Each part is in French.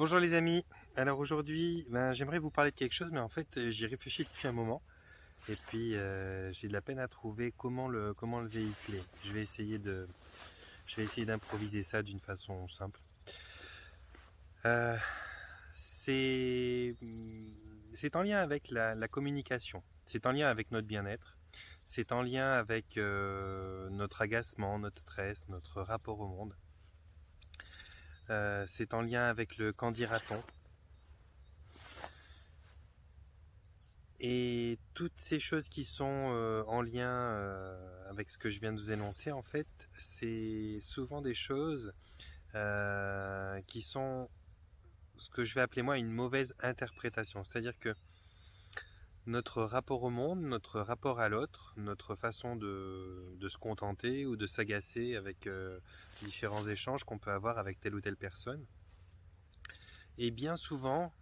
Bonjour les amis, alors aujourd'hui j'aimerais vous parler de quelque chose mais en fait j'y réfléchis depuis un moment et puis j'ai de la peine à trouver comment le véhiculer. Je vais essayer d'improviser ça d'une façon simple. Euh, c'est c'est en lien avec la communication, c'est en lien avec notre bien-être, c'est en lien avec notre agacement, notre stress, notre rapport au monde. C'est en lien avec le qu'en dira-t-on. Et toutes ces choses qui sont en lien avec ce que je viens de vous énoncer, en fait, c'est souvent des choses qui sont ce que je vais appeler moi une mauvaise interprétation. C'est-à-dire que notre rapport au monde, notre rapport à l'autre, notre façon de se contenter ou de s'agacer avec différents échanges qu'on peut avoir avec telle ou telle personne, est bien souvent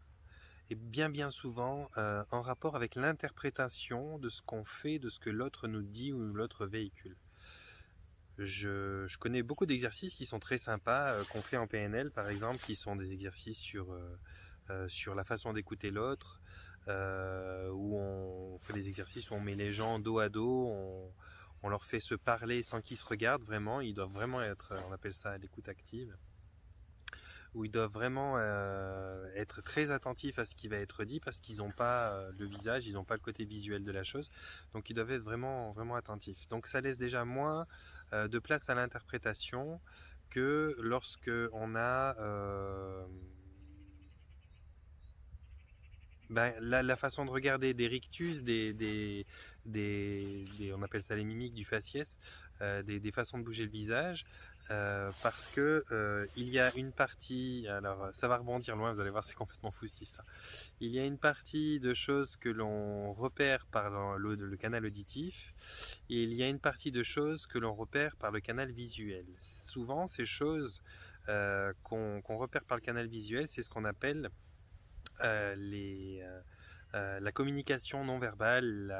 et bien souvent en rapport avec l'interprétation de ce qu'on fait, de ce que l'autre nous dit ou l'autre véhicule. Je connais beaucoup d'exercices qui sont très sympas, qu'on fait en PNL par exemple, qui sont des exercices sur la façon d'écouter l'autre, où on fait des exercices où on met les gens dos à dos, on leur fait se parler sans qu'ils se regardent vraiment, ils doivent vraiment être, on appelle ça l'écoute active, où ils doivent vraiment être très attentifs à ce qui va être dit parce qu'ils n'ont pas le visage, ils n'ont pas le côté visuel de la chose, donc ils doivent être vraiment attentifs. Donc ça laisse déjà moins de place à l'interprétation que lorsque on a la façon de regarder des rictus, on appelle ça les mimiques du faciès, des façons de bouger le visage, parce que il y a une partie, alors ça va rebondir loin, vous allez voir, c'est complètement fou cette histoire. Il y a une partie de choses que l'on repère par le canal auditif, et il y a une partie de choses que l'on repère par le canal visuel. Souvent, ces choses qu'on repère par le canal visuel, c'est ce qu'on appelle la communication non verbale,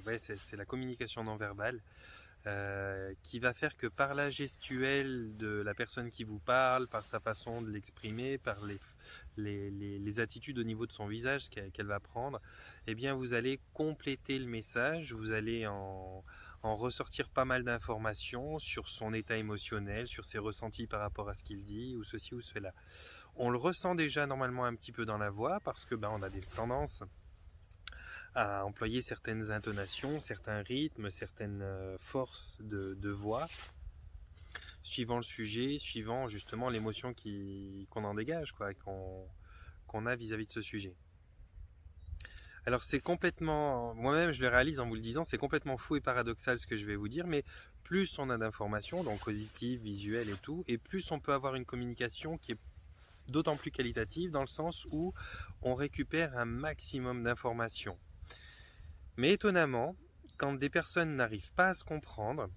ouais, c'est la communication non verbale qui va faire que par la gestuelle de la personne qui vous parle, par sa façon de l'exprimer, par les attitudes au niveau de son visage qu'elle va prendre, eh bien vous allez compléter le message, vous allez en ressortir pas mal d'informations sur son état émotionnel, sur ses ressentis par rapport à ce qu'il dit, ou ceci ou cela. On le ressent déjà normalement un petit peu dans la voix parce que on a des tendances à employer certaines intonations, certains rythmes, certaines forces de voix, suivant le sujet, suivant justement l'émotion qu'on en dégage, quoi, qu'on a vis-à-vis de ce sujet. Alors c'est complètement, moi-même je le réalise en vous le disant, c'est complètement fou et paradoxal ce que je vais vous dire, mais plus on a d'informations, donc auditives, visuelles et tout, et plus on peut avoir une communication qui est d'autant plus qualitative dans le sens où on récupère un maximum d'informations. Mais étonnamment, quand des personnes n'arrivent pas à se comprendre,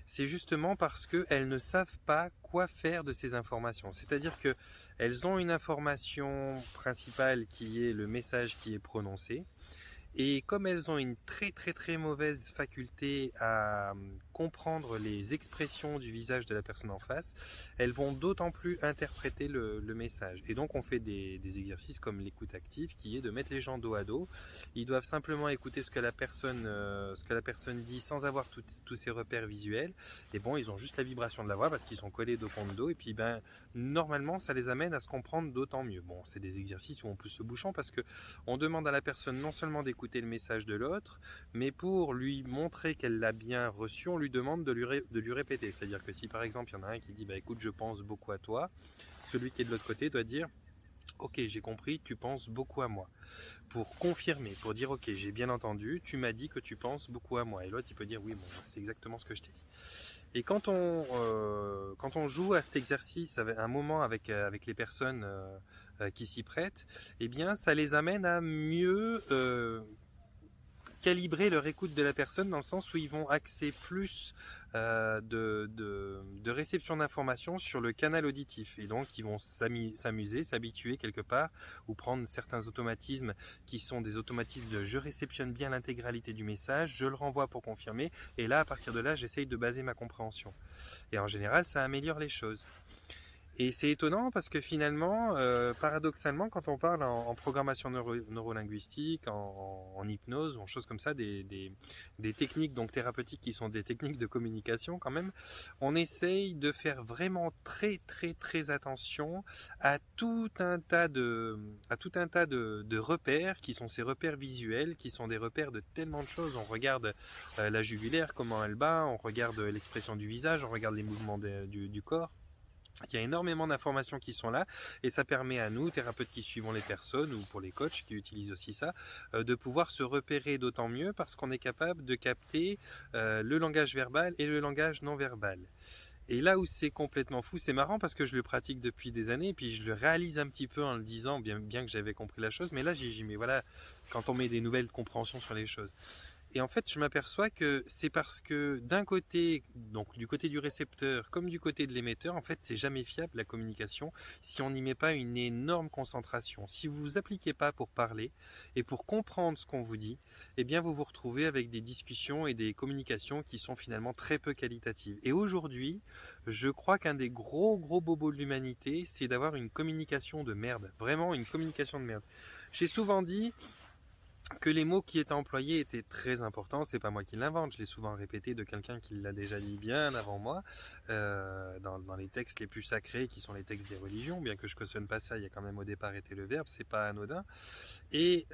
c'est justement parce qu'elles ne savent pas quoi faire de ces informations. C'est-à-dire qu'elles ont une information principale qui est le message qui est prononcé, et comme elles ont une très mauvaise faculté à comprendre les expressions du visage de la personne en face, elles vont d'autant plus interpréter le message. Et donc on fait des exercices comme l'écoute active, qui est de mettre les gens dos à dos. Ils doivent simplement écouter ce que la personne dit sans avoir tous ces repères visuels. Et bon, ils ont juste la vibration de la voix parce qu'ils sont collés dos contre dos. Et puis normalement, ça les amène à se comprendre d'autant mieux. Bon, c'est des exercices où on pousse le bouchon parce que on demande à la personne non seulement d'écouter le message de l'autre, mais pour lui montrer qu'elle l'a bien reçu, on lui demande de lui répéter. C'est-à-dire que si par exemple il y en a un qui dit écoute, je pense beaucoup à toi, celui qui est de l'autre côté doit dire ok, j'ai compris, tu penses beaucoup à moi. Pour confirmer, pour dire ok, j'ai bien entendu, tu m'as dit que tu penses beaucoup à moi. Et l'autre il peut dire oui, bon, c'est exactement ce que je t'ai dit. Et quand on joue à cet exercice un moment avec les personnes qui s'y prêtent, eh bien, ça les amène à mieux calibrer leur écoute de la personne dans le sens où ils vont axer plus de réception d'informations sur le canal auditif. Et donc, ils vont s'amuser, s'habituer quelque part, ou prendre certains automatismes qui sont des automatismes de je réceptionne bien l'intégralité du message, je le renvoie pour confirmer, et là, à partir de là, j'essaye de baser ma compréhension. Et en général, ça améliore les choses. Et c'est étonnant parce que finalement, paradoxalement, quand on parle en programmation neurolinguistique, en hypnose, en choses comme ça, des techniques donc thérapeutiques qui sont des techniques de communication quand même, on essaye de faire vraiment très très très attention à tout un tas de repères qui sont ces repères visuels, qui sont des repères de tellement de choses. On regarde la jugulaire, comment elle bat, on regarde l'expression du visage, on regarde les mouvements du corps. Il y a énormément d'informations qui sont là et ça permet à nous, thérapeutes qui suivons les personnes ou pour les coachs qui utilisent aussi ça, de pouvoir se repérer d'autant mieux parce qu'on est capable de capter le langage verbal et le langage non verbal. Et là où c'est complètement fou, c'est marrant parce que je le pratique depuis des années et puis je le réalise un petit peu en le disant, bien que j'avais compris la chose, mais là j'y mets, voilà, quand on met des nouvelles compréhensions sur les choses. Et en fait, je m'aperçois que c'est parce que d'un côté, donc du côté du récepteur comme du côté de l'émetteur, en fait, c'est jamais fiable la communication si on n'y met pas une énorme concentration. Si vous vous appliquez pas pour parler et pour comprendre ce qu'on vous dit, eh bien, vous vous retrouvez avec des discussions et des communications qui sont finalement très peu qualitatives. Et aujourd'hui, je crois qu'un des gros bobos de l'humanité, c'est d'avoir une communication de merde. Vraiment une communication de merde. J'ai souvent dit que les mots qui étaient employés étaient très importants, c'est pas moi qui l'invente, je l'ai souvent répété de quelqu'un qui l'a déjà dit bien avant moi, dans les textes les plus sacrés qui sont les textes des religions, bien que je cautionne pas ça, il y a quand même au départ été le verbe, c'est pas anodin, et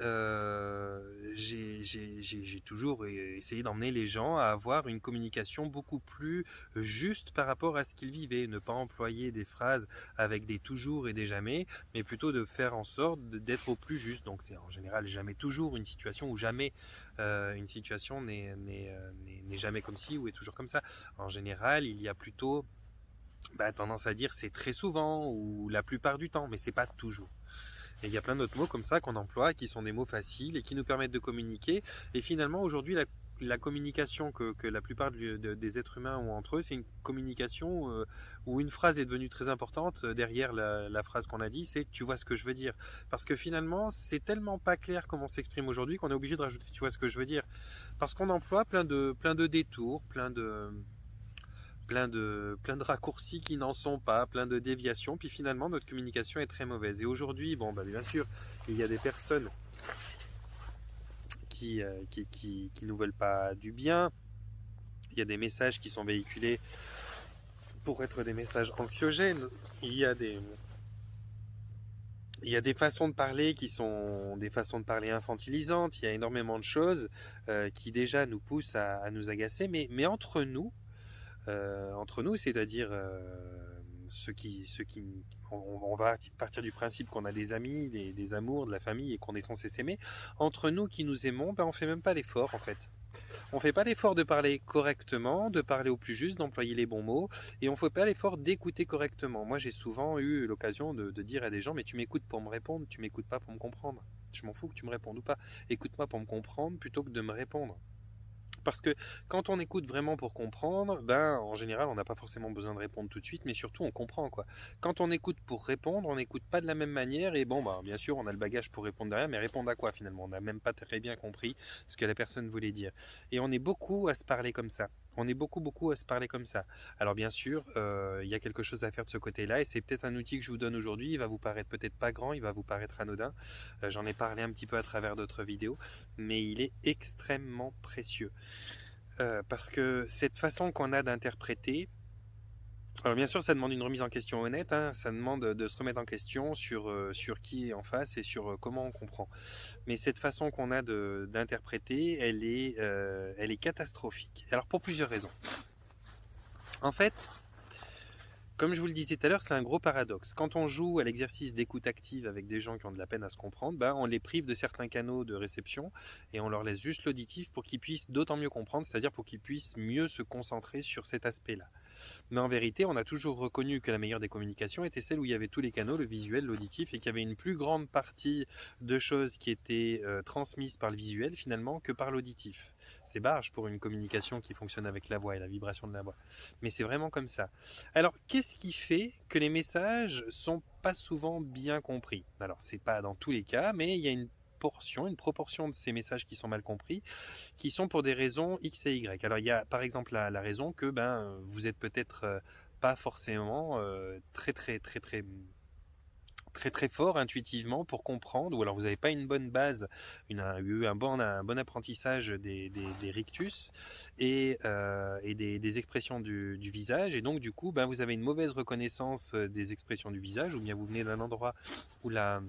j'ai toujours essayé d'emmener les gens à avoir une communication beaucoup plus juste par rapport à ce qu'ils vivaient, ne pas employer des phrases avec des toujours et des jamais, mais plutôt de faire en sorte d'être au plus juste. Donc c'est en général jamais toujours une situation ou jamais une situation n'est jamais comme ci ou est toujours comme ça. En général, il y a plutôt tendance à dire c'est très souvent ou la plupart du temps, mais c'est pas toujours. Et il y a plein d'autres mots comme ça qu'on emploie, qui sont des mots faciles et qui nous permettent de communiquer. Et finalement, aujourd'hui, la communication que la plupart des êtres humains ont entre eux, c'est une communication où une phrase est devenue très importante. Derrière la phrase qu'on a dit, c'est tu vois ce que je veux dire. Parce que finalement, c'est tellement pas clair comment on s'exprime aujourd'hui qu'on est obligé de rajouter tu vois ce que je veux dire. Parce qu'on emploie plein de détours, plein de raccourcis qui n'en sont pas, plein de déviations, puis finalement notre communication est très mauvaise. Et aujourd'hui, bien sûr, il y a des personnes qui nous veulent pas du bien, il y a des messages qui sont véhiculés pour être des messages anxiogènes, il y a des façons de parler qui sont des façons de parler infantilisantes, il y a énormément de choses qui déjà nous poussent à nous agacer, mais entre nous, c'est-à-dire on va partir du principe qu'on a des amis, des amours, de la famille et qu'on est censé s'aimer. Entre nous qui nous aimons, on fait même pas l'effort en fait. On fait pas l'effort de parler correctement, de parler au plus juste, d'employer les bons mots, et on fait pas l'effort d'écouter correctement. Moi, j'ai souvent eu l'occasion de dire à des gens, mais tu m'écoutes pour me répondre, tu m'écoutes pas pour me comprendre. Je m'en fous que tu me répondes ou pas. Écoute-moi pour me comprendre plutôt que de me répondre. Parce que quand on écoute vraiment pour comprendre, en général, on n'a pas forcément besoin de répondre tout de suite, mais surtout on comprend quoi. Quand on écoute pour répondre, on n'écoute pas de la même manière et bien sûr, on a le bagage pour répondre derrière, mais répondre à quoi finalement? On n'a même pas très bien compris ce que la personne voulait dire. Et on est beaucoup à se parler comme ça. On est beaucoup à se parler comme ça. Alors bien sûr, il y a quelque chose à faire de ce côté-là et c'est peut-être un outil que je vous donne aujourd'hui. Il va vous paraître peut-être pas grand, il va vous paraître anodin. J'en ai parlé un petit peu à travers d'autres vidéos, mais il est extrêmement précieux. Parce que cette façon qu'on a d'interpréter, alors bien sûr ça demande une remise en question honnête, hein, ça demande de se remettre en question sur qui est en face et sur comment on comprend. Mais cette façon qu'on a d'interpréter, elle est catastrophique. Alors pour plusieurs raisons. En fait, comme je vous le disais tout à l'heure, c'est un gros paradoxe. Quand on joue à l'exercice d'écoute active avec des gens qui ont de la peine à se comprendre, on les prive de certains canaux de réception et on leur laisse juste l'auditif pour qu'ils puissent d'autant mieux comprendre, c'est-à-dire pour qu'ils puissent mieux se concentrer sur cet aspect-là. Mais en vérité, on a toujours reconnu que la meilleure des communications était celle où il y avait tous les canaux, le visuel, l'auditif, et qu'il y avait une plus grande partie de choses qui étaient transmises par le visuel finalement que par l'auditif. C'est barge pour une communication qui fonctionne avec la voix et la vibration de la voix. Mais c'est vraiment comme ça. Alors, qu'est-ce qui fait que les messages sont pas souvent bien compris? Alors, c'est pas dans tous les cas, mais il y a une proportion de ces messages qui sont mal compris, qui sont pour des raisons X et Y. Alors il y a par exemple la raison que vous êtes peut-être pas forcément très très fort intuitivement pour comprendre, ou alors vous n'avez pas une bonne base, eu un bon apprentissage des rictus et des expressions du visage, et donc du coup ben, vous avez une mauvaise reconnaissance des expressions du visage, ou bien vous venez d'un endroit où la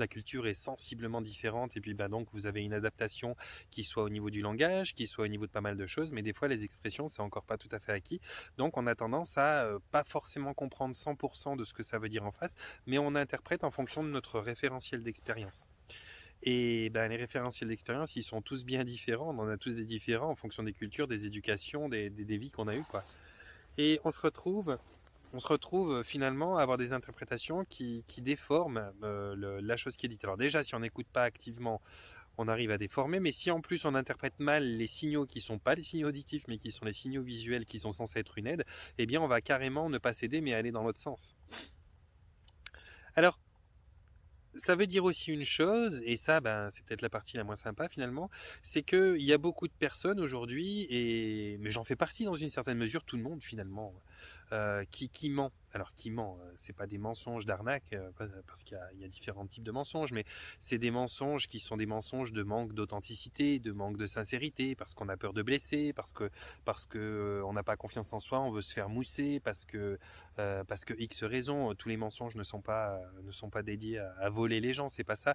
culture est sensiblement différente, et puis bah, donc vous avez une adaptation qui soit au niveau du langage, qui soit au niveau de pas mal de choses, mais des fois les expressions c'est encore pas tout à fait acquis, donc on a tendance à pas forcément comprendre 100% de ce que ça veut dire en face, mais on interprète en fonction de notre référentiel d'expérience. Et ben, les référentiels d'expérience, ils sont tous bien différents, on en a tous des différents en fonction des cultures, des éducations, des vies qu'on a eues, quoi. Et on se retrouve finalement à avoir des interprétations qui déforment la chose qui est dite. Alors déjà, si on n'écoute pas activement, on arrive à déformer, mais si en plus on interprète mal les signaux qui ne sont pas les signaux auditifs, mais qui sont les signaux visuels qui sont censés être une aide, eh bien on va carrément ne pas s'aider, mais aller dans l'autre sens. Alors, ça veut dire aussi une chose, et ça, ben, c'est peut-être la partie la moins sympa finalement, c'est qu'il y a beaucoup de personnes aujourd'hui, mais j'en fais partie dans une certaine mesure, tout le monde finalement, qui ment. Alors qui ment, c'est pas des mensonges d'arnaque, parce qu'il y a différents types de mensonges, mais c'est des mensonges qui sont des mensonges de manque d'authenticité, de manque de sincérité, parce qu'on a peur de blesser, parce que on n'a pas confiance en soi, on veut se faire mousser, parce que X raisons. Tous les mensonges ne sont pas dédiés à voler les gens, c'est pas ça,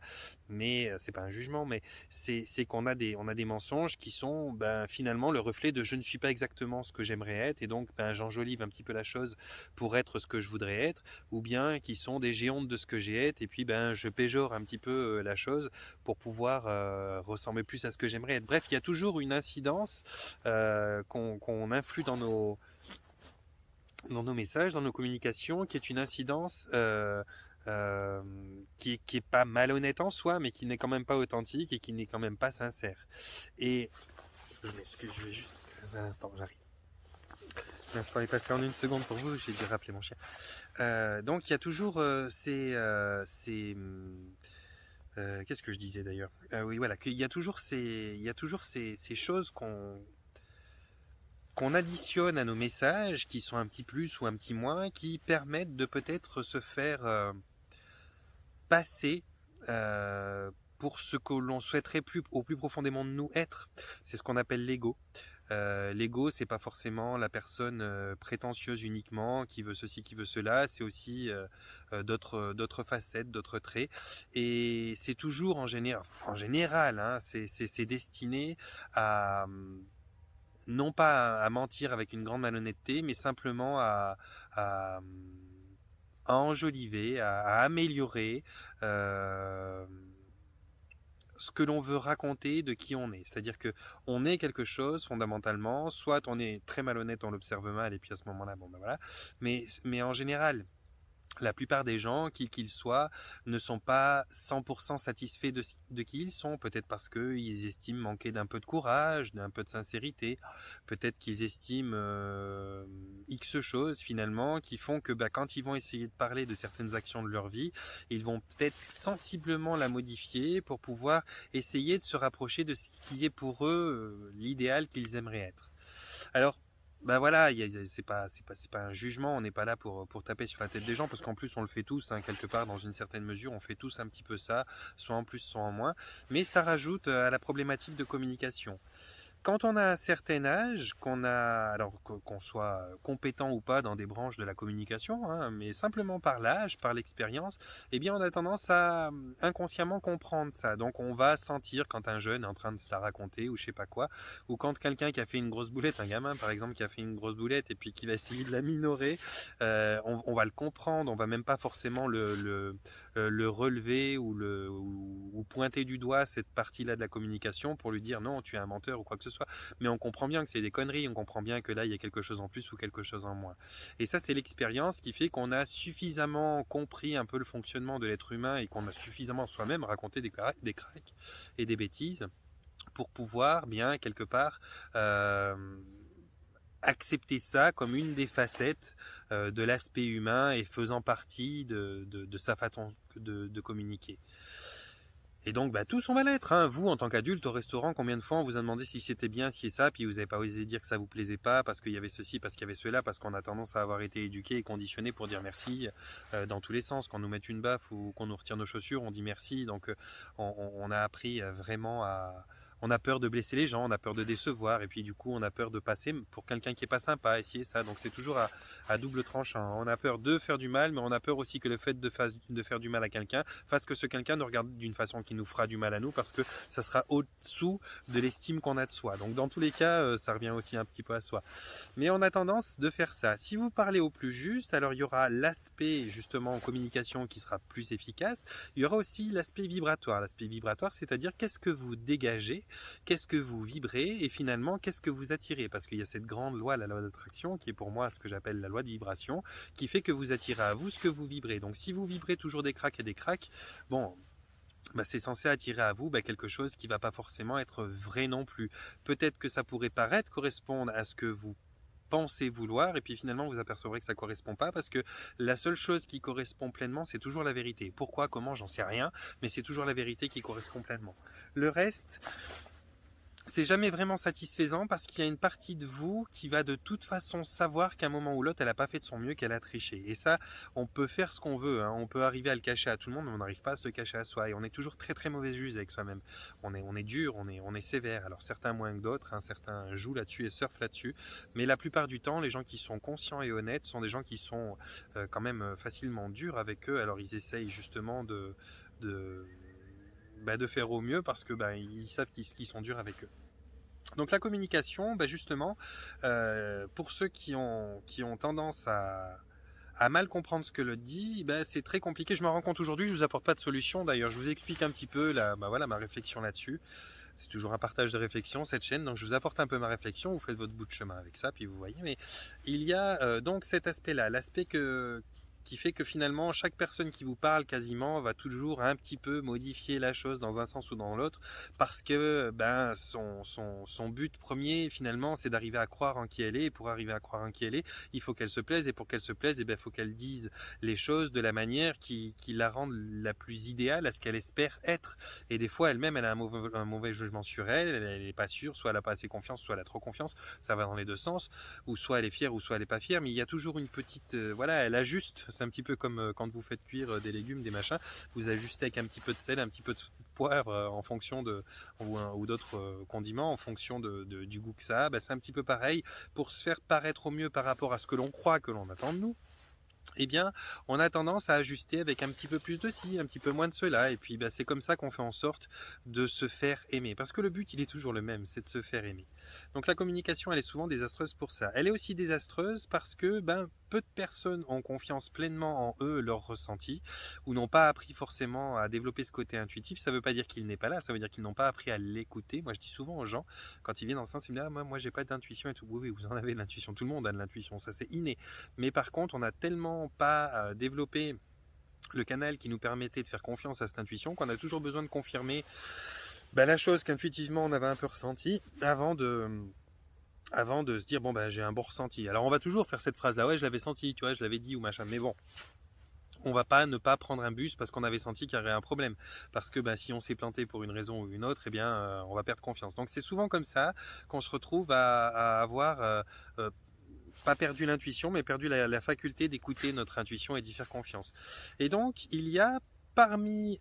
mais c'est pas un jugement, mais c'est qu'on a on a des mensonges qui sont ben, finalement le reflet de je ne suis pas exactement ce que j'aimerais être, et donc ben, j'enjolive un petit peu la chose pour être ce que je voudrais être, ou bien qui sont des géantes de ce que j'ai être, et puis ben, je péjore un petit peu la chose pour pouvoir ressembler plus à ce que j'aimerais être. Bref, il y a toujours une incidence qu'on influe dans nos messages, dans nos communications, qui est une incidence qui est pas malhonnête en soi, mais qui n'est quand même pas authentique et qui n'est quand même pas sincère. Et je m'excuse, je vais juste un instant, j'arrive. L'instant est passé en une seconde pour vous, j'ai dû rappeler mon chien. Donc il y a toujours qu'est-ce que je disais d'ailleurs, oui voilà, qu'il y a toujours ces choses qu'on additionne à nos messages, qui sont un petit plus ou un petit moins, qui permettent de peut-être se faire passer pour ce que l'on souhaiterait au plus profondément de nous être. C'est ce qu'on appelle l'ego. L'ego, c'est pas forcément la personne prétentieuse uniquement, qui veut ceci, qui veut cela, c'est aussi d'autres facettes, d'autres traits. Et c'est toujours en général hein, c'est destiné à non pas à mentir avec une grande malhonnêteté, mais simplement à, à enjoliver, à améliorer ce que l'on veut raconter de qui on est. C'est-à-dire que on est quelque chose fondamentalement, soit on est très malhonnête, on l'observe mal, et puis à ce moment-là, bon ben voilà. Mais en général, la plupart des gens, qui qu'ils soient, ne sont pas 100% satisfaits de qui ils sont. Peut-être parce qu'ils estiment manquer d'un peu de courage, d'un peu de sincérité. Peut-être qu'ils estiment X choses finalement, qui font que bah, quand ils vont essayer de parler de certaines actions de leur vie, ils vont peut-être sensiblement la modifier pour pouvoir essayer de se rapprocher de ce qui est pour eux l'idéal qu'ils aimeraient être. Alors, bah voilà, c'est pas un jugement, on n'est pas là pour taper sur la tête des gens, parce qu'en plus on le fait tous, hein, quelque part, dans une certaine mesure, on fait tous un petit peu ça, soit en plus, soit en moins, mais ça rajoute à la problématique de communication. Quand on a un certain âge, qu'on soit compétent ou pas dans des branches de la communication, hein, mais simplement par l'âge, par l'expérience, eh bien on a tendance à inconsciemment comprendre ça. Donc on va sentir quand un jeune est en train de se la raconter ou je sais pas quoi, ou quand quelqu'un qui a fait une grosse boulette, un gamin par exemple qui a fait une grosse boulette et puis qui va essayer de la minorer, on va le comprendre, on va même pas forcément le relever ou pointer du doigt cette partie-là de la communication pour lui dire non, tu es un menteur ou quoi que ce soit. Mais on comprend bien que c'est des conneries, on comprend bien que là, il y a quelque chose en plus ou quelque chose en moins. Et ça, c'est l'expérience qui fait qu'on a suffisamment compris un peu le fonctionnement de l'être humain et qu'on a suffisamment soi-même raconté des cracks et des bêtises pour pouvoir bien, quelque part, accepter ça comme une des facettes de l'aspect humain et faisant partie de sa façon de communiquer. Et donc, bah, tous, on va l'être. Hein. Vous, en tant qu'adulte, au restaurant, combien de fois on vous a demandé si c'était bien, si et ça, puis vous n'avez pas osé dire que ça vous plaisait pas, parce qu'il y avait ceci, parce qu'il y avait cela, parce qu'on a tendance à avoir été éduqué et conditionné pour dire merci dans tous les sens. Quand on nous met une baffe ou qu'on nous retire nos chaussures, on dit merci. Donc, on a appris vraiment à... On a peur de blesser les gens, on a peur de décevoir, et puis du coup, on a peur de passer pour quelqu'un qui est pas sympa, essayer ça. Donc, c'est toujours à double tranchant. On a peur de faire du mal, mais on a peur aussi que le fait de faire du mal à quelqu'un fasse que ce quelqu'un nous regarde d'une façon qui nous fera du mal à nous, parce que ça sera au-dessous de l'estime qu'on a de soi. Donc, dans tous les cas, ça revient aussi un petit peu à soi. Mais on a tendance de faire ça. Si vous parlez au plus juste, alors il y aura l'aspect justement en communication qui sera plus efficace. Il y aura aussi l'aspect vibratoire. L'aspect vibratoire, c'est-à-dire qu'est-ce que vous dégagez, qu'est-ce que vous vibrez et finalement qu'est-ce que vous attirez. Parce qu'il y a cette grande loi, la loi d'attraction, qui est pour moi ce que j'appelle la loi de vibration, qui fait que vous attirez à vous ce que vous vibrez. Donc si vous vibrez toujours des cracks et des cracks, bon... Bah, c'est censé attirer à vous quelque chose qui ne va pas forcément être vrai non plus. Peut-être que ça pourrait paraître correspondre à ce que vous pensez vouloir et puis finalement vous apercevrez que ça ne correspond pas parce que la seule chose qui correspond pleinement c'est toujours la vérité. Pourquoi, comment, j'en sais rien, mais c'est toujours la vérité qui correspond pleinement. Le reste, c'est jamais vraiment satisfaisant parce qu'il y a une partie de vous qui va de toute façon savoir qu'à un moment ou l'autre elle n'a pas fait de son mieux, qu'elle a triché. Et ça, on peut faire ce qu'on veut, hein. On peut arriver à le cacher à tout le monde, mais on n'arrive pas à se le cacher à soi. Et on est toujours très très mauvais juge avec soi-même. On est dur, on est sévère. Alors certains moins que d'autres, hein, certains jouent là-dessus et surfent là-dessus. Mais la plupart du temps, les gens qui sont conscients et honnêtes sont des gens qui sont quand même facilement durs avec eux. Alors ils essayent justement de de faire au mieux parce que ils savent qu'ils sont durs avec eux. Donc la communication, justement, pour ceux qui ont tendance à mal comprendre ce que l'autre dit, c'est très compliqué. Je me rends compte aujourd'hui, je vous apporte pas de solution. D'ailleurs, je vous explique un petit peu ma réflexion là-dessus. C'est toujours un partage de réflexion, cette chaîne, donc je vous apporte un peu ma réflexion, vous faites votre bout de chemin avec ça, puis vous voyez. Mais il y a donc cet aspect-là, l'aspect qui fait que finalement chaque personne qui vous parle quasiment va toujours un petit peu modifier la chose dans un sens ou dans l'autre parce que son but premier finalement c'est d'arriver à croire en qui elle est, et pour arriver à croire en qui elle est il faut qu'elle se plaise, et pour qu'elle se plaise il faut qu'elle dise les choses de la manière qui la rende la plus idéale à ce qu'elle espère être. Et des fois elle-même elle a un mauvais jugement sur elle n'est pas sûre, soit elle n'a pas assez confiance, soit elle a trop confiance, ça va dans les deux sens, ou soit elle est fière ou soit elle n'est pas fière, mais il y a toujours une petite elle ajuste. C'est un petit peu comme quand vous faites cuire des légumes, des machins, vous ajustez avec un petit peu de sel, un petit peu de poivre en fonction de ou d'autres condiments en fonction du goût que ça a. C'est un petit peu pareil pour se faire paraître au mieux par rapport à ce que l'on croit que l'on attend de nous. Eh bien, on a tendance à ajuster avec un petit peu plus de ci, un petit peu moins de cela, et puis c'est comme ça qu'on fait en sorte de se faire aimer. Parce que le but, il est toujours le même, c'est de se faire aimer. Donc la communication, elle est souvent désastreuse pour ça. Elle est aussi désastreuse parce que peu de personnes ont confiance pleinement en eux, leurs ressentis, ou n'ont pas appris forcément à développer ce côté intuitif. Ça ne veut pas dire qu'il n'est pas là, ça veut dire qu'ils n'ont pas appris à l'écouter. Moi, je dis souvent aux gens, quand ils viennent dans ce sens, ils me disent moi, j'ai pas d'intuition et tout. Oui, vous en avez de l'intuition, tout le monde a de l'intuition, ça c'est inné. Mais par contre, on n'a tellement pas développé le canal qui nous permettait de faire confiance à cette intuition qu'on a toujours besoin de confirmer la chose qu'intuitivement on avait un peu ressenti avant de se dire j'ai un bon ressenti. Alors on va toujours faire cette phrase là, ouais je l'avais senti, tu vois, je l'avais dit ou machin, mais bon, on va pas ne pas prendre un bus parce qu'on avait senti qu'il y avait un problème, parce que si on s'est planté pour une raison ou une autre, on va perdre confiance. Donc c'est souvent comme ça qu'on se retrouve à avoir pas perdu l'intuition, mais perdu la faculté d'écouter notre intuition et d'y faire confiance. Et donc, il y a parmi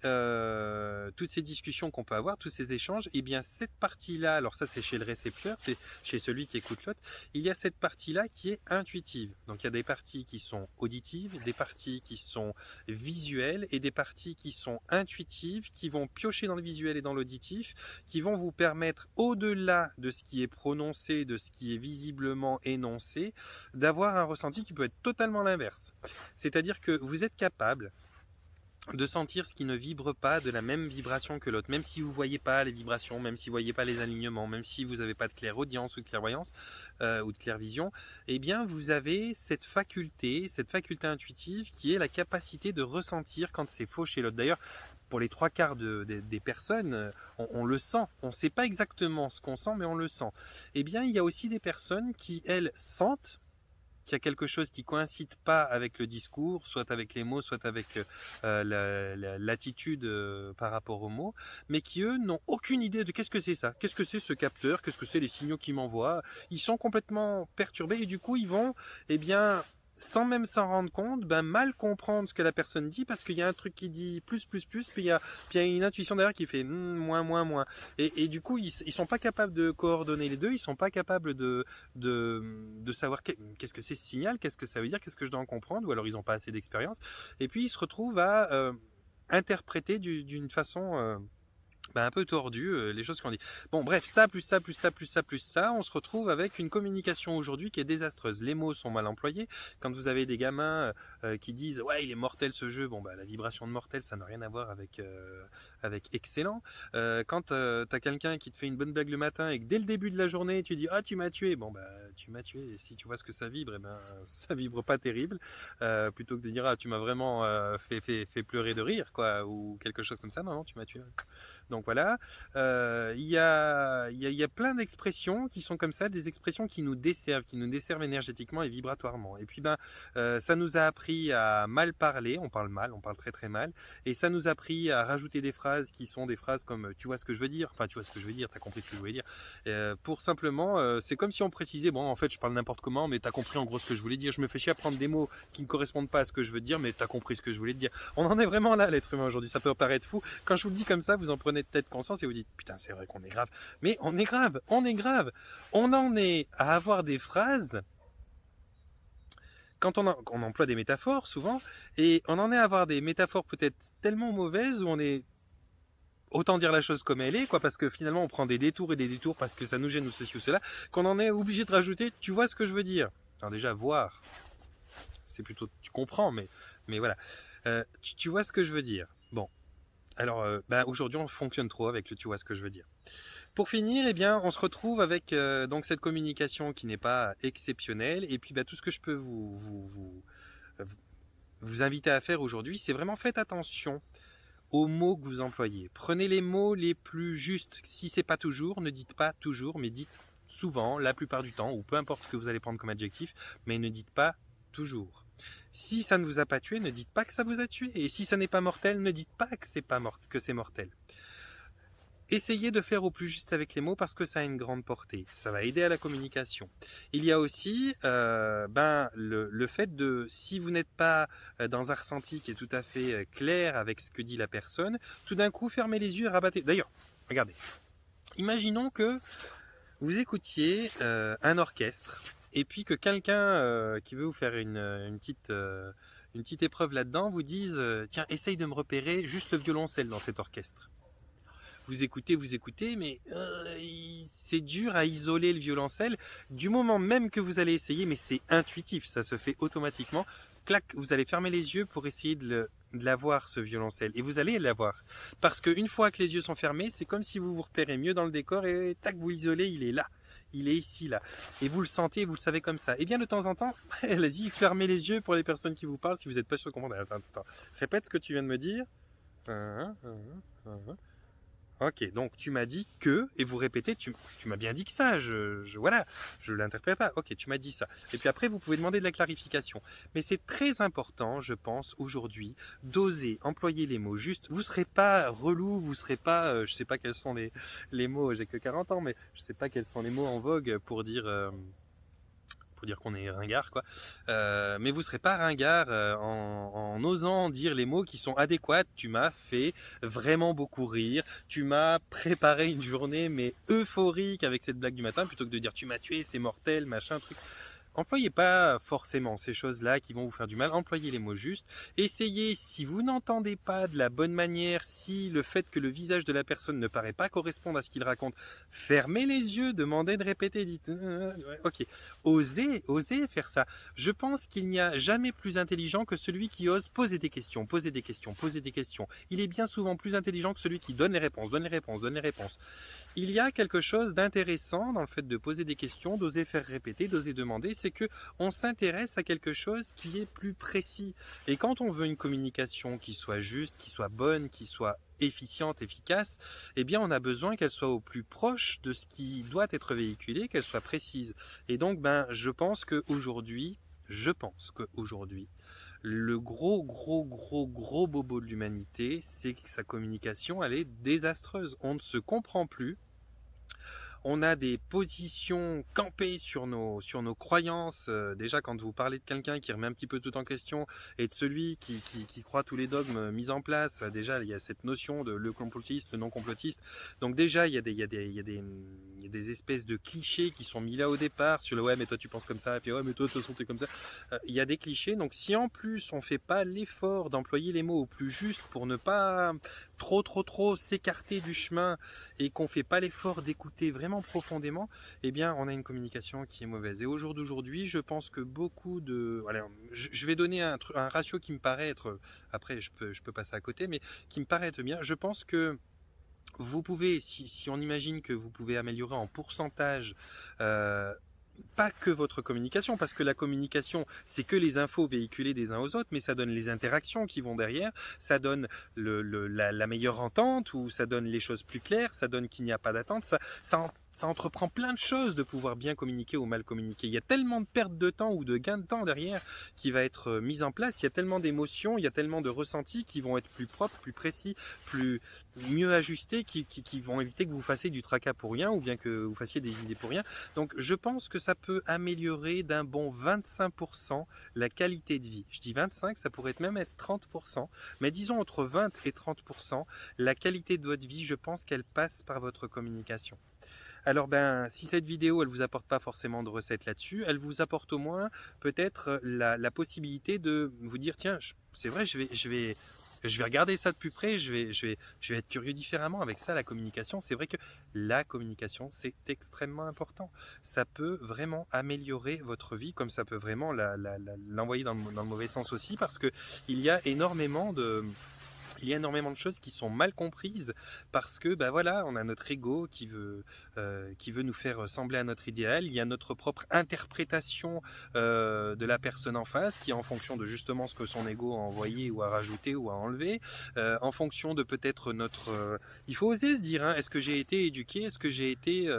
toutes ces discussions qu'on peut avoir, tous ces échanges, et bien cette partie-là, alors ça c'est chez le récepteur, c'est chez celui qui écoute l'autre, il y a cette partie-là qui est intuitive. Donc il y a des parties qui sont auditives, des parties qui sont visuelles et des parties qui sont intuitives, qui vont piocher dans le visuel et dans l'auditif, qui vont vous permettre, au-delà de ce qui est prononcé, de ce qui est visiblement énoncé, d'avoir un ressenti qui peut être totalement l'inverse. C'est-à-dire que vous êtes capable de sentir ce qui ne vibre pas de la même vibration que l'autre, même si vous ne voyez pas les vibrations, même si vous ne voyez pas les alignements, même si vous n'avez pas de clairaudience ou de clairvoyance ou de clairvision, eh bien vous avez cette faculté intuitive qui est la capacité de ressentir quand c'est faux chez l'autre. D'ailleurs, pour les 3/4 des personnes, on le sent. On ne sait pas exactement ce qu'on sent, mais on le sent. Eh bien, il y a aussi des personnes qui, elles, sentent qu'il y a quelque chose qui coïncide pas avec le discours, soit avec les mots, soit avec l'attitude par rapport aux mots, mais qui eux n'ont aucune idée de qu'est-ce que c'est ça, qu'est-ce que c'est ce capteur, qu'est-ce que c'est les signaux qui m'envoient. Ils sont complètement perturbés et du coup ils vont, eh bien, sans même s'en rendre compte, mal comprendre ce que la personne dit parce qu'il y a un truc qui dit plus, puis il y a une intuition derrière qui fait moins, moins, moins. Et du coup, ils sont pas capables de coordonner les deux, ils sont pas capables de savoir qu'est-ce que c'est ce signal, qu'est-ce que ça veut dire, qu'est-ce que je dois en comprendre, ou alors ils n'ont pas assez d'expérience. Et puis ils se retrouvent à interpréter d'une façon un peu tordu les choses qu'on dit. Bon, bref, ça, plus ça, plus ça, plus ça, plus ça, on se retrouve avec une communication aujourd'hui qui est désastreuse. Les mots sont mal employés. Quand vous avez des gamins qui disent « Ouais, il est mortel ce jeu », bon, la vibration de mortel, ça n'a rien à voir avec excellent. Quand t'as quelqu'un qui te fait une bonne blague le matin et que dès le début de la journée, tu dis « Ah, tu m'as tué », bon, tu m'as tué. Et si tu vois ce que ça vibre, ça vibre pas terrible. Plutôt que de dire « Ah, tu m'as vraiment fait pleurer de rire », quoi, ou quelque chose comme ça. Non, non, tu m'as tué. Donc voilà, il y a plein d'expressions qui sont comme ça, des expressions qui nous desservent énergétiquement et vibratoirement. Et puis ça nous a appris à mal parler, on parle mal, on parle très très mal, et ça nous a appris à rajouter des phrases qui sont des phrases comme tu vois ce que je veux dire, enfin tu vois ce que je veux dire, t'as compris ce que je voulais dire, pour simplement, c'est comme si on précisait, bon en fait je parle n'importe comment, mais t'as compris en gros ce que je voulais dire, je me fais chier à prendre des mots qui ne correspondent pas à ce que je veux dire, mais t'as compris ce que je voulais te dire. On en est vraiment là l'être humain aujourd'hui, ça peut paraître fou, quand je vous le dis comme ça, vous en prenez peut-être conscience et vous dites putain c'est vrai qu'on est grave, mais on est grave, on en est à avoir des phrases quand on emploie des métaphores souvent, et on en est à avoir des métaphores peut-être tellement mauvaises où on est autant dire la chose comme elle est, quoi, parce que finalement on prend des détours et des détours parce que ça nous gêne ou ceci ou cela, qu'on en est obligé de rajouter tu vois ce que je veux dire. Alors déjà voir, c'est plutôt tu comprends, mais voilà, tu vois ce que je veux dire. Bon. Alors, aujourd'hui, on fonctionne trop avec le tu vois ce que je veux dire. Pour finir, eh bien, on se retrouve avec donc cette communication qui n'est pas exceptionnelle. Et puis, tout ce que je peux vous inviter à faire aujourd'hui, c'est vraiment faites attention aux mots que vous employez. Prenez les mots les plus justes. Si c'est pas toujours, ne dites pas toujours, mais dites souvent, la plupart du temps, ou peu importe ce que vous allez prendre comme adjectif, mais ne dites pas toujours. Si ça ne vous a pas tué, ne dites pas que ça vous a tué. Et si ça n'est pas mortel, ne dites pas que c'est mortel. Essayez de faire au plus juste avec les mots parce que ça a une grande portée. Ça va aider à la communication. Il y a aussi le fait de, si vous n'êtes pas dans un ressenti qui est tout à fait clair avec ce que dit la personne, tout d'un coup fermez les yeux et rabattez. D'ailleurs, regardez, imaginons que vous écoutiez un orchestre et puis que quelqu'un qui veut vous faire une petite épreuve là-dedans vous dise tiens, essaye de me repérer juste le violoncelle dans cet orchestre. Vous écoutez, mais c'est dur à isoler le violoncelle du moment même que vous allez essayer, mais c'est intuitif, ça se fait automatiquement. Clac, vous allez fermer les yeux pour essayer de l'avoir ce violoncelle, et vous allez l'avoir. Parce qu'une fois que les yeux sont fermés, c'est comme si vous vous repérez mieux dans le décor et tac, vous l'isolez, il est là. Il est ici, là. Et vous le sentez, vous le savez comme ça. Et bien, de temps en temps, allez-y, fermez les yeux pour les personnes qui vous parlent si vous n'êtes pas sûr de comprendre. Attends. Répète ce que tu viens de me dire. Ok, donc tu m'as dit que, et vous répétez, tu m'as bien dit que ça, voilà, je l'interprète pas, ok, tu m'as dit ça. Et puis après, vous pouvez demander de la clarification. Mais c'est très important, je pense, aujourd'hui, d'oser employer les mots justes. Vous serez pas relou, vous serez pas, je sais pas quels sont les mots, j'ai que 40 ans, mais je sais pas quels sont les mots en vogue pour dire qu'on est ringard, quoi. Mais vous serez pas ringard en osant dire les mots qui sont adéquats. Tu m'as fait vraiment beaucoup rire. Tu m'as préparé une journée mais euphorique avec cette blague du matin, plutôt que de dire tu m'as tué, c'est mortel, machin, truc. Employez pas forcément ces choses-là qui vont vous faire du mal, employez les mots justes. Essayez, si vous n'entendez pas de la bonne manière, si le fait que le visage de la personne ne paraît pas correspondre à ce qu'il raconte, fermez les yeux, demandez de répéter, dites ok, osez faire ça. Je pense qu'il n'y a jamais plus intelligent que celui qui ose poser des questions. Il est bien souvent plus intelligent que celui qui donne les réponses. Il y a quelque chose d'intéressant dans le fait de poser des questions, d'oser faire répéter, d'oser demander, c'est que on s'intéresse à quelque chose qui est plus précis. Et quand on veut une communication qui soit juste, qui soit bonne, qui soit efficiente, efficace, eh bien on a besoin qu'elle soit au plus proche de ce qui doit être véhiculé, qu'elle soit précise. Et donc je pense qu'aujourd'hui, je pense qu'aujourd'hui, le gros bobo de l'humanité, c'est que sa communication, elle est désastreuse. On ne se comprend plus. On a des positions campées sur nos croyances. Déjà, quand vous parlez de quelqu'un qui remet un petit peu tout en question et de celui qui croit tous les dogmes mis en place, déjà, il y a cette notion de le complotiste, le non complotiste. Donc déjà, il y a des espèces de clichés qui sont mis là au départ sur le ouais, mais toi tu penses comme ça, et puis ouais, mais toi de toute façon t'es comme ça. Il y a des clichés. Donc si en plus on fait pas l'effort d'employer les mots au plus juste pour ne pas trop s'écarter du chemin et qu'on fait pas l'effort d'écouter vraiment profondément, eh bien on a une communication qui est mauvaise. Et au jour d'aujourd'hui, je pense que beaucoup de... Alors, je vais donner un ratio qui me paraît être... Après, je peux passer à côté, mais qui me paraît être bien. Je pense que vous pouvez, si on imagine que vous pouvez améliorer en pourcentage euh, pas que votre communication, parce que la communication, c'est que les infos véhiculées des uns aux autres, mais ça donne les interactions qui vont derrière, ça donne la meilleure entente, ou ça donne les choses plus claires, ça donne qu'il n'y a pas d'attente, ça entreprend plein de choses de pouvoir bien communiquer ou mal communiquer. Il y a tellement de pertes de temps ou de gains de temps derrière qui va être mise en place, il y a tellement d'émotions, il y a tellement de ressentis qui vont être plus propres, plus précis, mieux ajustés, qui vont éviter que vous fassiez du tracas pour rien, ou bien que vous fassiez des idées pour rien. Donc je pense que ça peut améliorer d'un bon 25% la qualité de vie. Je dis 25, ça pourrait même être 30%, mais disons entre 20 et 30%, la qualité de votre vie, je pense qu'elle passe par votre communication. Alors ben, si cette vidéo, elle vous apporte pas forcément de recettes là-dessus, elle vous apporte au moins peut-être la possibilité de vous dire, tiens, c'est vrai, je vais regarder ça de plus près, je vais être curieux différemment avec ça, la communication. C'est vrai que la communication, c'est extrêmement important. Ça peut vraiment améliorer votre vie, comme ça peut vraiment l'envoyer dans le mauvais sens aussi, parce que il y a énormément de... Il y a énormément de choses qui sont mal comprises parce que ben voilà, on a notre ego qui veut nous faire ressembler à notre idéal. Il y a notre propre interprétation de la personne en face qui est en fonction de justement ce que son ego a envoyé ou a rajouté ou a enlevé, en fonction de peut-être notre... il faut oser se dire, hein, est-ce que j'ai été éduqué, est-ce que j'ai été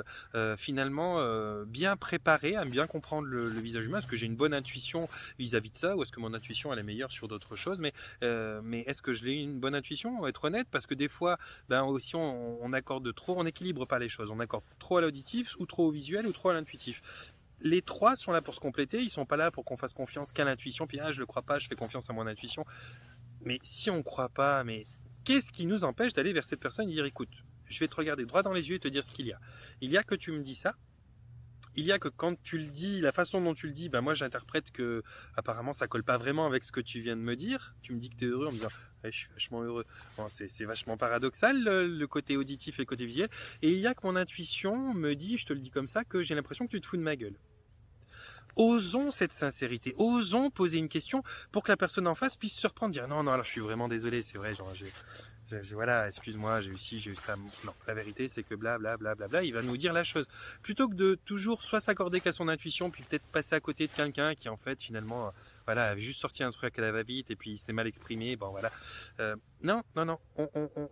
finalement bien préparé à bien comprendre le visage humain, est-ce que j'ai une bonne intuition vis-à-vis de ça, ou est-ce que mon intuition elle est meilleure sur d'autres choses, mais est-ce que je l'ai une bonne intuition, être honnête, parce que des fois, ben aussi on accorde trop, on n'équilibre pas les choses, on accorde trop à l'auditif, ou trop au visuel, ou trop à l'intuitif. Les trois sont là pour se compléter, ils sont pas là pour qu'on fasse confiance qu'à l'intuition, puis je le crois pas, je fais confiance à mon intuition. Mais si on croit pas, mais qu'est-ce qui nous empêche d'aller vers cette personne et dire écoute, je vais te regarder droit dans les yeux et te dire ce qu'il y a. Il y a que tu me dis ça. Il y a que quand tu le dis, la façon dont tu le dis, ben moi j'interprète que apparemment ça colle pas vraiment avec ce que tu viens de me dire. Tu me dis que tu es heureux en me disant ouais, je suis vachement heureux. Bon, c'est vachement paradoxal le côté auditif et le côté visuel. Et il y a que mon intuition me dit, je te le dis comme ça, que j'ai l'impression que tu te fous de ma gueule. Osons cette sincérité, osons poser une question pour que la personne en face puisse se reprendre, dire non, non, alors je suis vraiment désolé, c'est vrai, genre voilà, excuse-moi, j'ai eu ci, j'ai eu ça. Non, la vérité, c'est que bla, il va nous dire la chose. Plutôt que de toujours soit s'accorder qu'à son intuition, puis peut-être passer à côté de quelqu'un qui, en fait, finalement, voilà, avait juste sorti un truc à la va-vite et puis il s'est mal exprimé, bon voilà. Non,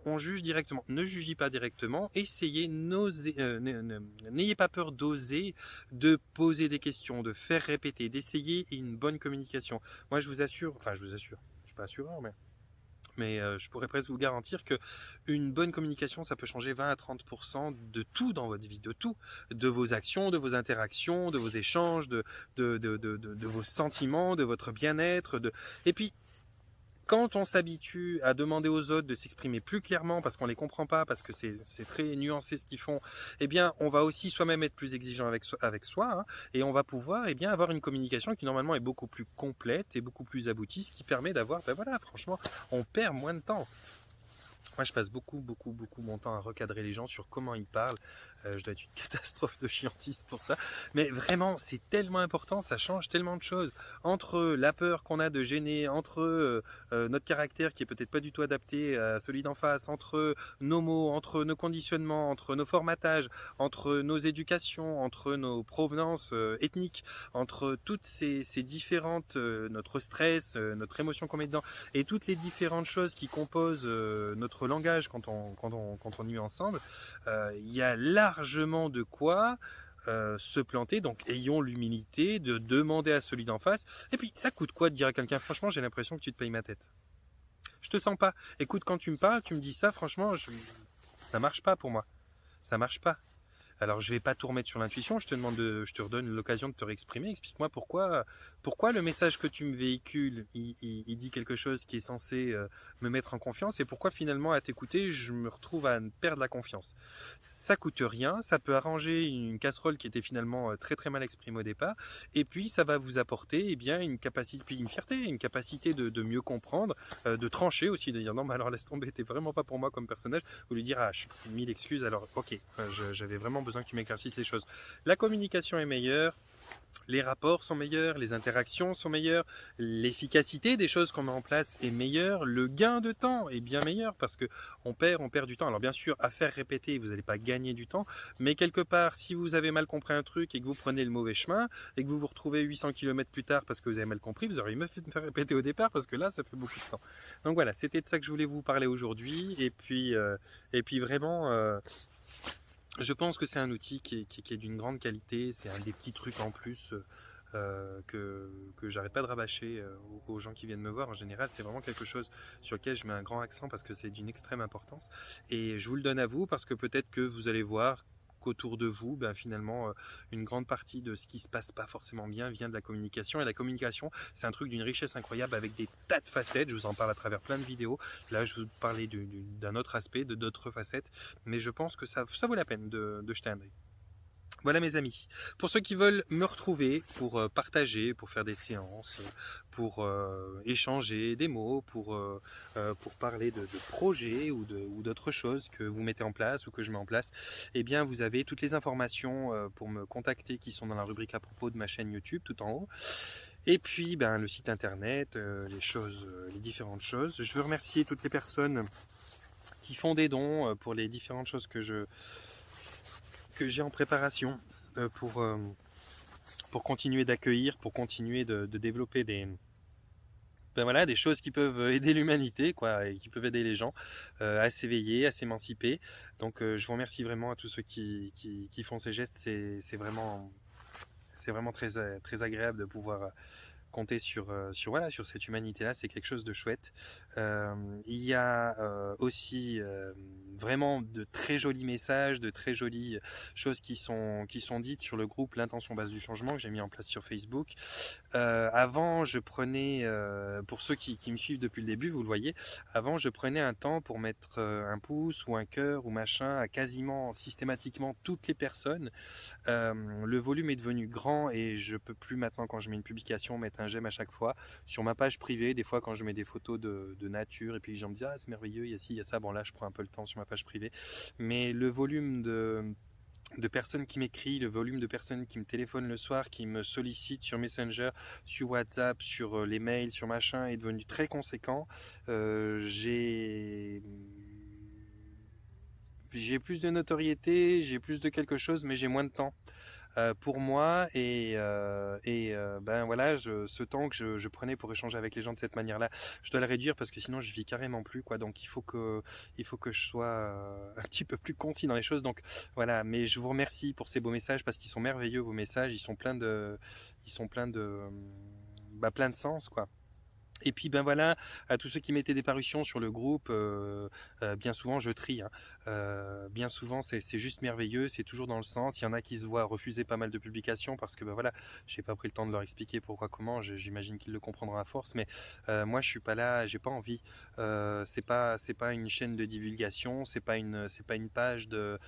on juge directement. Ne jugez pas directement, essayez, n'ayez pas peur d'oser, de poser des questions, de faire répéter, d'essayer une bonne communication. Moi, je vous assure, je suis pas assureur, mais je pourrais presque vous garantir que une bonne communication, ça peut changer 20 à 30% de tout dans votre vie, de tout, de vos actions, de vos interactions, de vos échanges, de vos sentiments, de votre bien-être. Et puis, quand on s'habitue à demander aux autres de s'exprimer plus clairement parce qu'on les comprend pas, parce que c'est très nuancé ce qu'ils font, eh bien, on va aussi soi-même être plus exigeant avec soi, hein, et on va pouvoir, eh bien, avoir une communication qui normalement est beaucoup plus complète et beaucoup plus aboutie, ce qui permet d'avoir, ben voilà, franchement, on perd moins de temps. Moi, je passe beaucoup mon temps à recadrer les gens sur comment ils parlent. Je dois être une catastrophe de chiantiste pour ça. Mais vraiment, c'est tellement important, ça change tellement de choses. Entre la peur qu'on a de gêner, entre notre caractère qui est peut-être pas du tout adapté à celui d'en face, entre nos mots, entre nos conditionnements, entre nos formatages, entre nos éducations, entre nos provenances ethniques, entre toutes ces différentes, notre stress, notre émotion qu'on met dedans, et toutes les différentes choses qui composent notre langage quand on est ensemble, il y a largement de quoi se planter. Donc ayons l'humilité de demander à celui d'en face. Et puis ça coûte quoi de dire à quelqu'un, franchement j'ai l'impression que tu te payes ma tête. Je te sens pas. Écoute, quand tu me parles, tu me dis ça, franchement, ça marche pas pour moi. Ça marche pas. Alors je vais pas tout remettre sur l'intuition, je te redonne l'occasion de te réexprimer. Explique-moi pourquoi le message que tu me véhicules, il dit quelque chose qui est censé me mettre en confiance, et pourquoi finalement à t'écouter, je me retrouve à perdre la confiance. Ça coûte rien, ça peut arranger une casserole qui était finalement très très mal exprimée au départ, et puis ça va vous apporter bien une capacité, puis une fierté, une capacité de mieux comprendre, de trancher aussi, de dire non mais alors laisse tomber, t'es vraiment pas pour moi comme personnage, ou lui dire ah je suis mille excuses, alors ok, j'avais vraiment besoin que tu m'éclaircisses les choses. La communication est meilleure, les rapports sont meilleurs, les interactions sont meilleures, l'efficacité des choses qu'on met en place est meilleure, le gain de temps est bien meilleur parce que on perd du temps. Alors bien sûr, à faire répéter, vous n'allez pas gagner du temps, mais quelque part, si vous avez mal compris un truc et que vous prenez le mauvais chemin et que vous vous retrouvez 800 km plus tard parce que vous avez mal compris, vous auriez mieux fait de me faire répéter au départ parce que là, ça fait beaucoup de temps. Donc voilà, c'était de ça que je voulais vous parler aujourd'hui, et puis vraiment, je pense que c'est un outil qui est d'une grande qualité, c'est un des petits trucs en plus que j'arrête pas de rabâcher aux gens qui viennent me voir. En général, c'est vraiment quelque chose sur lequel je mets un grand accent parce que c'est d'une extrême importance. Et je vous le donne à vous parce que peut-être que vous allez voir qu'autour de vous, ben, finalement, une grande partie de ce qui se passe pas forcément bien vient de la communication. Et la communication, c'est un truc d'une richesse incroyable avec des tas de facettes. Je vous en parle à travers plein de vidéos. Là, je vous parlais d'un autre aspect, de d'autres facettes. Mais je pense que ça vaut la peine de jeter un œil. Voilà mes amis. Pour ceux qui veulent me retrouver, pour partager, pour faire des séances, pour échanger des mots, pour parler de projets ou d'autres choses que vous mettez en place ou que je mets en place, eh bien vous avez toutes les informations pour me contacter qui sont dans la rubrique à propos de ma chaîne YouTube tout en haut. Et puis ben, le site internet, les différentes choses. Je veux remercier toutes les personnes qui font des dons pour les différentes choses que j'ai en préparation pour continuer d'accueillir, pour continuer de développer des choses qui peuvent aider l'humanité, quoi, et qui peuvent aider les gens à s'éveiller, à s'émanciper. Donc je vous remercie vraiment à tous ceux qui font ces gestes. C'est vraiment très agréable de pouvoir compter sur cette humanité-là, c'est quelque chose de chouette. Il y a aussi vraiment de très jolis messages, de très jolies choses qui sont dites sur le groupe L'Intention Base du Changement que j'ai mis en place sur Facebook. Avant, je prenais, pour ceux qui me suivent depuis le début, vous le voyez, avant je prenais un temps pour mettre un pouce ou un cœur ou machin à quasiment systématiquement toutes les personnes. Le volume est devenu grand et je peux plus maintenant, quand je mets une publication, mettre un j'aime à chaque fois. Sur ma page privée, des fois quand je mets des photos de nature et puis les gens me disent ah c'est merveilleux, il y a ci, il y a ça, bon là je prends un peu le temps sur ma page privée. Mais le volume de personnes qui m'écrivent, le volume de personnes qui me téléphonent le soir, qui me sollicitent sur Messenger, sur WhatsApp, sur les mails, sur machin, est devenu très conséquent. J'ai plus de notoriété, j'ai plus de quelque chose, mais j'ai moins de temps pour moi, ben voilà, ce temps que je prenais pour échanger avec les gens de cette manière-là, je dois le réduire parce que sinon je vis carrément plus, quoi. Donc il faut que je sois un petit peu plus concis dans les choses. Donc voilà, mais je vous remercie pour ces beaux messages parce qu'ils sont merveilleux, vos messages, ils sont plein de sens, quoi. Et puis ben voilà, à tous ceux qui mettaient des parutions sur le groupe, bien souvent je trie, hein. Bien souvent c'est juste merveilleux, c'est toujours dans le sens. Il y en a qui se voient refuser pas mal de publications parce que ben voilà, j'ai pas pris le temps de leur expliquer pourquoi, comment. J'imagine qu'ils le comprendront à force, mais moi je suis pas là, j'ai pas envie. C'est pas une chaîne de divulgation, c'est pas une page de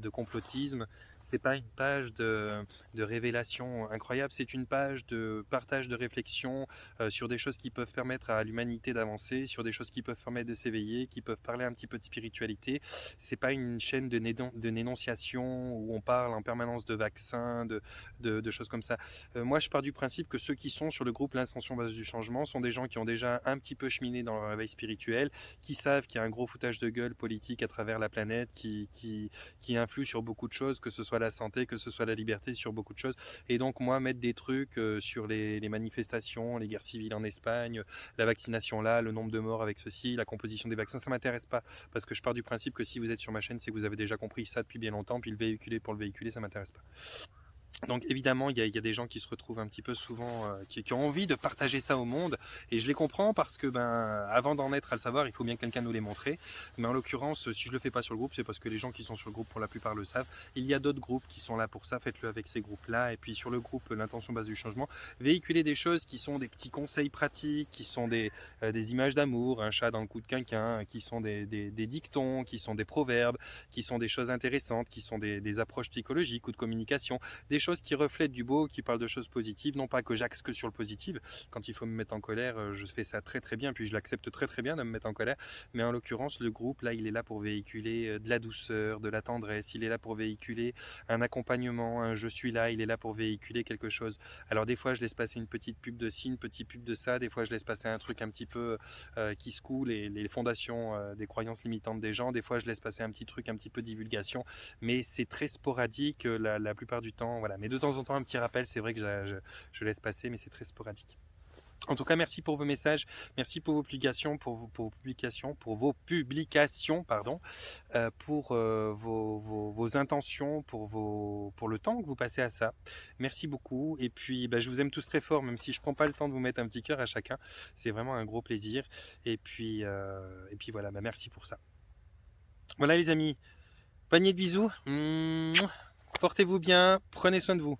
complotisme, c'est pas une page de révélation incroyable, c'est une page de partage de réflexion sur des choses qui peuvent permettre à l'humanité d'avancer, sur des choses qui peuvent permettre de s'éveiller, qui peuvent parler un petit peu de spiritualité. C'est pas une chaîne de dénonciation où on parle en permanence de vaccins, de choses comme ça. Moi, je pars du principe que ceux qui sont sur le groupe L'Ascension Base du Changement sont des gens qui ont déjà un petit peu cheminé dans leur réveil spirituel, qui savent qu'il y a un gros foutage de gueule politique à travers la planète, qui influe sur beaucoup de choses, que ce soit la santé, que ce soit la liberté, sur beaucoup de choses. Et donc, moi, mettre des trucs sur les manifestations, les guerres civiles en Espagne, la vaccination là, le nombre de morts avec ceci, la composition des vaccins, ça m'intéresse pas. Parce que je pars du principe que si vous êtes sur ma chaîne, c'est que vous avez déjà compris ça depuis bien longtemps, puis le véhiculer pour le véhiculer, ça m'intéresse pas. Donc évidemment, il y a des gens qui se retrouvent un petit peu souvent, qui ont envie de partager ça au monde, et je les comprends parce que avant d'en être à le savoir, il faut bien que quelqu'un nous l'ait montré. Mais en l'occurrence, si je le fais pas sur le groupe, c'est parce que les gens qui sont sur le groupe pour la plupart le savent. Il y a d'autres groupes qui sont là pour ça, faites-le avec ces groupes-là. Et puis sur le groupe l'intention base du changement, véhiculer des choses qui sont des petits conseils pratiques, qui sont des images d'amour, un chat dans le cou de quelqu'un, qui sont des dictons, qui sont des proverbes, qui sont des choses intéressantes, qui sont des approches psychologiques ou de communication, des choses qui reflètent du beau, qui parlent de choses positives, non pas que j'axe que sur le positif. Quand il faut me mettre en colère, je fais ça très très bien, puis je l'accepte très très bien de me mettre en colère. Mais en l'occurrence, le groupe, là, il est là pour véhiculer de la douceur, de la tendresse, il est là pour véhiculer un accompagnement, un je suis là, il est là pour véhiculer quelque chose. Alors des fois, je laisse passer une petite pub de ci, une petite pub de ça, des fois, je laisse passer un truc un petit peu qui secoue les fondations des croyances limitantes des gens, des fois, je laisse passer un petit truc, un petit peu divulgation, mais c'est très sporadique la plupart du temps, voilà. Mais de temps en temps, un petit rappel, c'est vrai que je laisse passer, mais c'est très sporadique. En tout cas, merci pour vos messages, merci pour vos publications, pardon, pour vos intentions, pour le temps que vous passez à ça. Merci beaucoup. Et puis, je vous aime tous très fort, même si je prends pas le temps de vous mettre un petit cœur à chacun. C'est vraiment un gros plaisir. Et puis voilà, merci pour ça. Voilà les amis, panier de bisous. Portez-vous bien, prenez soin de vous.